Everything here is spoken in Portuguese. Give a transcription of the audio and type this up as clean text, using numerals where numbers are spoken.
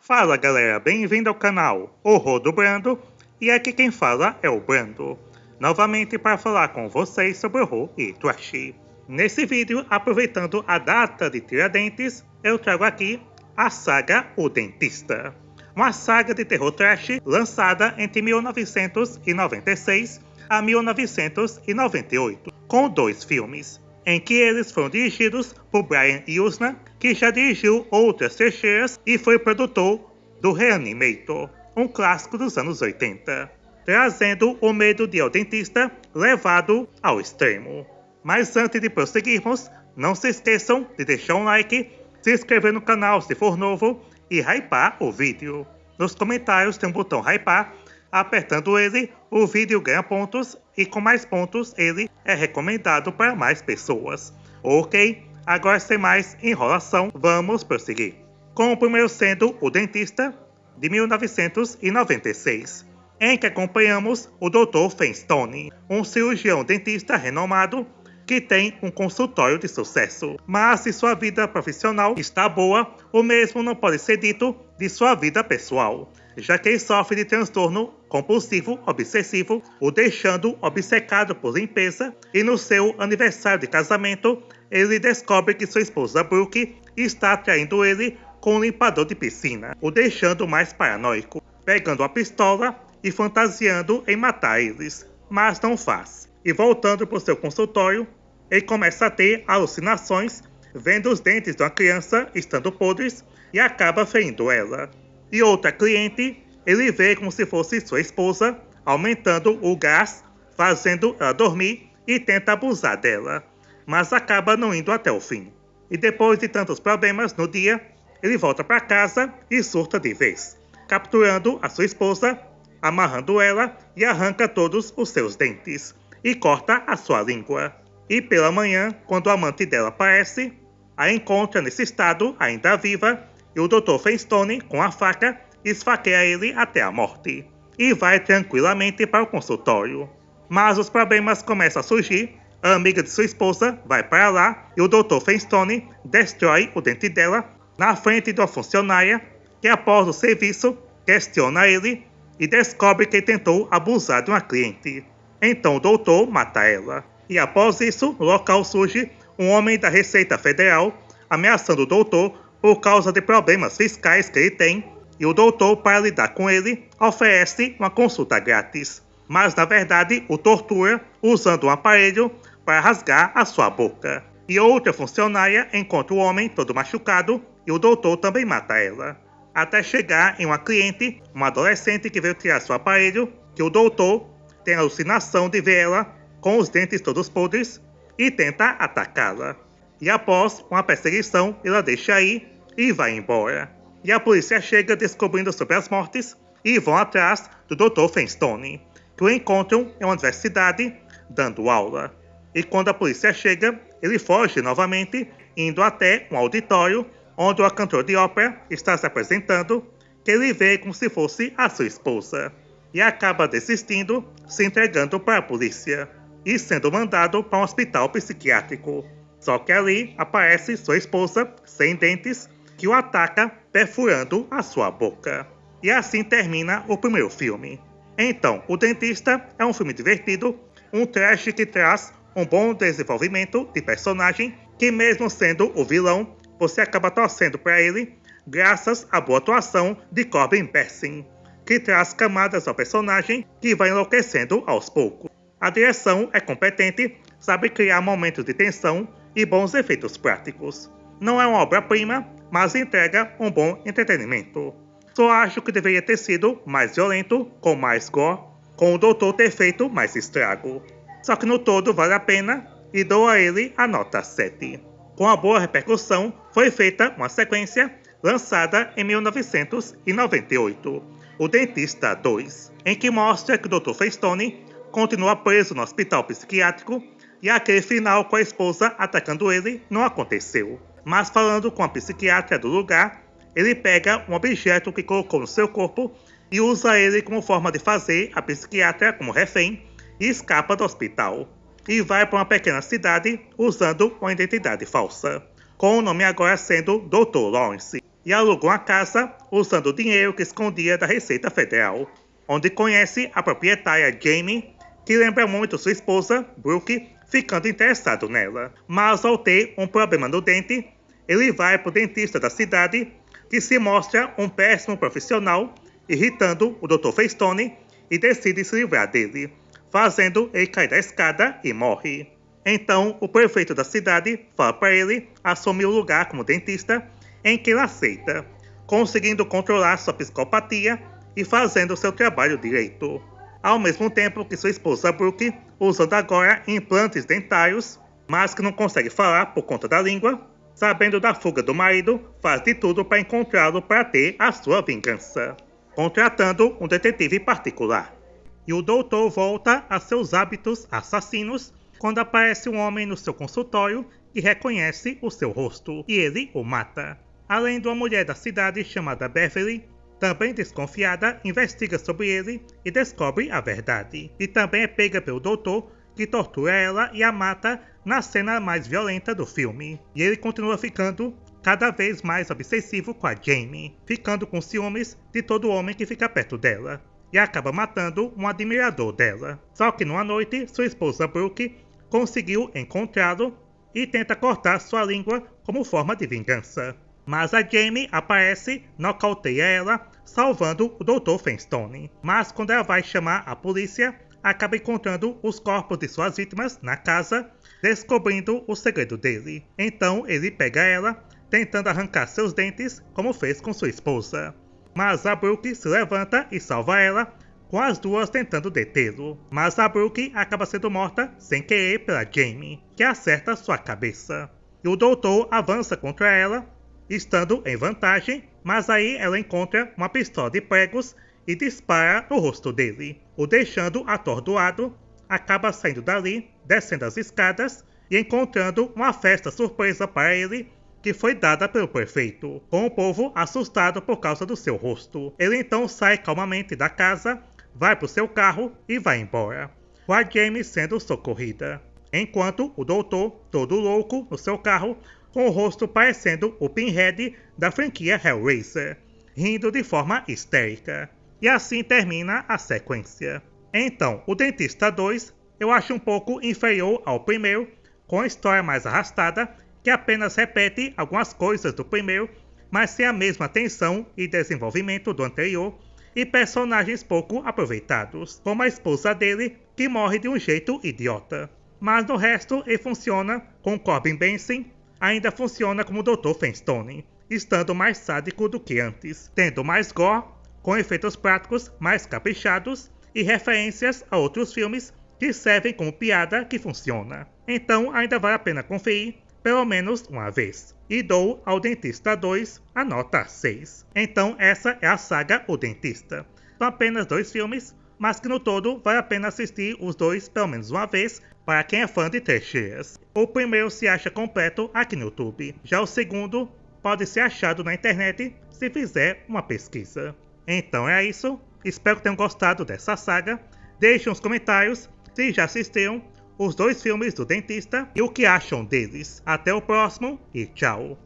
Fala galera, bem-vindo ao canal Horror do Brando, e aqui quem fala é o Brando, novamente para falar com vocês sobre horror e trash. Nesse vídeo, aproveitando a data de Tiradentes, eu trago aqui a saga O Dentista, uma saga de terror trash lançada entre 1996 a 1998, com 2 filmes, em que eles foram dirigidos por Brian Yuzna, que já dirigiu outras terceiras e foi produtor do Reanimator, um clássico dos anos 80, trazendo o medo de O Dentista levado ao extremo. Mas antes de prosseguirmos, não se esqueçam de deixar um like, se inscrever no canal se for novo e hypar o vídeo. Nos comentários tem um botão hypar, apertando ele, o vídeo ganha pontos e com mais pontos ele é recomendado para mais pessoas. Ok, agora sem mais enrolação, vamos prosseguir. Com o primeiro sendo O Dentista, de 1996, em que acompanhamos o Dr. Flintstone, um cirurgião dentista renomado que tem um consultório de sucesso. Mas se sua vida profissional está boa, o mesmo não pode ser dito de sua vida pessoal, já que ele sofre de transtorno compulsivo obsessivo, o deixando obcecado por limpeza, e no seu aniversário de casamento, ele descobre que sua esposa Brooke está traindo ele com um limpador de piscina, o deixando mais paranoico, pegando a pistola e fantasiando em matar eles, mas não faz. E voltando para o seu consultório, ele começa a ter alucinações, vendo os dentes de uma criança estando podres e acaba ferindo ela. E outra cliente, ele vê como se fosse sua esposa, aumentando o gás, fazendo ela dormir e tenta abusar dela, mas acaba não indo até o fim. E depois de tantos problemas no dia, ele volta para casa e surta de vez, capturando a sua esposa, amarrando ela e arranca todos os seus dentes e corta a sua língua. E pela manhã, quando o amante dela aparece, a encontra nesse estado, ainda viva, e o Dr. Flintstone, com a faca, esfaqueia ele até a morte, e vai tranquilamente para o consultório. Mas os problemas começam a surgir, a amiga de sua esposa vai para lá, e o Dr. Flintstone destrói o dente dela na frente de uma funcionária, que após o serviço, questiona ele, e descobre que ele tentou abusar de uma cliente. Então o doutor mata ela. E após isso, no local surge um homem da Receita Federal, ameaçando o doutor por causa de problemas fiscais que ele tem, e o doutor, para lidar com ele, oferece uma consulta grátis, mas na verdade o tortura usando um aparelho para rasgar a sua boca. E outra funcionária encontra o homem todo machucado e o doutor também mata ela, até chegar em uma cliente, uma adolescente que veio tirar seu aparelho, que o doutor tem a alucinação de ver ela com os dentes todos podres e tenta atacá-la. E após uma perseguição, ela deixa ir e vai embora. E a polícia chega descobrindo sobre as mortes e vão atrás do Dr. Flintstone, que o encontram em uma universidade dando aula. E quando a polícia chega, ele foge novamente, indo até um auditório onde uma cantora de ópera está se apresentando, que ele vê como se fosse a sua esposa, e acaba desistindo, se entregando para a polícia, e sendo mandado para um hospital psiquiátrico. Só que ali aparece sua esposa, sem dentes, que o ataca perfurando a sua boca. E assim termina o primeiro filme. Então, O Dentista é um filme divertido, um trash que traz um bom desenvolvimento de personagem, que mesmo sendo o vilão, você acaba torcendo para ele, graças à boa atuação de Corbin Bernsen, que traz camadas ao personagem que vai enlouquecendo aos poucos. A direção é competente, sabe criar momentos de tensão e bons efeitos práticos. Não é uma obra-prima, mas entrega um bom entretenimento. Só acho que deveria ter sido mais violento, com mais gore, com o doutor ter feito mais estrago. Só que no todo vale a pena e dou a ele a nota 7. Com a boa repercussão, foi feita uma sequência lançada em 1998, O Dentista 2, em que mostra que o Dr. Flintstone continua preso no hospital psiquiátrico e aquele final com a esposa atacando ele não aconteceu. Mas falando com a psiquiatra do lugar, ele pega um objeto que colocou no seu corpo e usa ele como forma de fazer a psiquiatra como refém e escapa do hospital. E vai para uma pequena cidade usando uma identidade falsa, com o nome agora sendo Dr. Lawrence. e aluga uma casa usando o dinheiro que escondia da Receita Federal, onde conhece a proprietária Jamie, que lembra muito sua esposa, Brooke, ficando interessado nela. Mas ao ter um problema no dente, ele vai para o dentista da cidade, que se mostra um péssimo profissional, irritando o Dr. Feistone e decide se livrar dele, fazendo ele cair da escada e morre. Então, o prefeito da cidade fala para ele assumir o lugar como dentista, em que ele aceita, conseguindo controlar sua psicopatia e fazendo seu trabalho direito. Ao mesmo tempo que sua esposa Brooke, usando agora implantes dentários, mas que não consegue falar por conta da língua, sabendo da fuga do marido, faz de tudo para encontrá-lo para ter a sua vingança, contratando um detetive particular. E o doutor volta a seus hábitos assassinos quando aparece um homem no seu consultório e reconhece o seu rosto, e ele o mata. Além de uma mulher da cidade chamada Beverly, também desconfiada, investiga sobre ele e descobre a verdade. E também é pega pelo doutor, que tortura ela e a mata na cena mais violenta do filme. E ele continua ficando cada vez mais obsessivo com a Jamie, ficando com ciúmes de todo homem que fica perto dela, e acaba matando um admirador dela. Só que numa noite, sua esposa Brooke conseguiu encontrá-lo e tenta cortar sua língua como forma de vingança. Mas a Jamie aparece, nocauteia ela, salvando o Dr. Feistone. Mas quando ela vai chamar a polícia, acaba encontrando os corpos de suas vítimas na casa, descobrindo o segredo dele. Então ele pega ela, tentando arrancar seus dentes, como fez com sua esposa. Mas a Brooke se levanta e salva ela, com as duas tentando detê-lo. Mas a Brooke acaba sendo morta sem querer pela Jamie, que acerta sua cabeça. E o doutor avança contra ela, estando em vantagem, mas aí ela encontra uma pistola de pregos e dispara no rosto dele, o deixando atordoado. Acaba saindo dali, descendo as escadas e encontrando uma festa surpresa para ele, que foi dada pelo prefeito, com o povo assustado por causa do seu rosto. Ele então sai calmamente da casa, vai para o seu carro e vai embora, com a Jamie sendo socorrida, enquanto o doutor, todo louco, no seu carro, com o rosto parecendo o Pinhead da franquia Hellraiser, rindo de forma histérica. E assim termina a sequência. Então, o Dentista 2 eu acho um pouco inferior ao primeiro, com a história mais arrastada, que apenas repete algumas coisas do primeiro, mas sem a mesma tensão e desenvolvimento do anterior, e personagens pouco aproveitados, como a esposa dele, que morre de um jeito idiota. Mas no resto ele funciona com Corbin Bernsen, ainda funciona como Dr. Feistone, estando mais sádico do que antes, tendo mais gore, com efeitos práticos mais caprichados e referências a outros filmes que servem como piada que funciona. Então ainda vale a pena conferir pelo menos uma vez. E dou ao Dentista 2 a nota 6. Então essa é a saga O Dentista. São apenas 2 filmes, mas que no todo vale a pena assistir os dois pelo menos uma vez para quem é fã de trecheiras. O primeiro se acha completo aqui no YouTube. Já o segundo pode ser achado na internet se fizer uma pesquisa. Então é isso. Espero que tenham gostado dessa saga. Deixem nos comentários se já assistiram os 2 filmes do Dentista e o que acham deles. Até o próximo e tchau!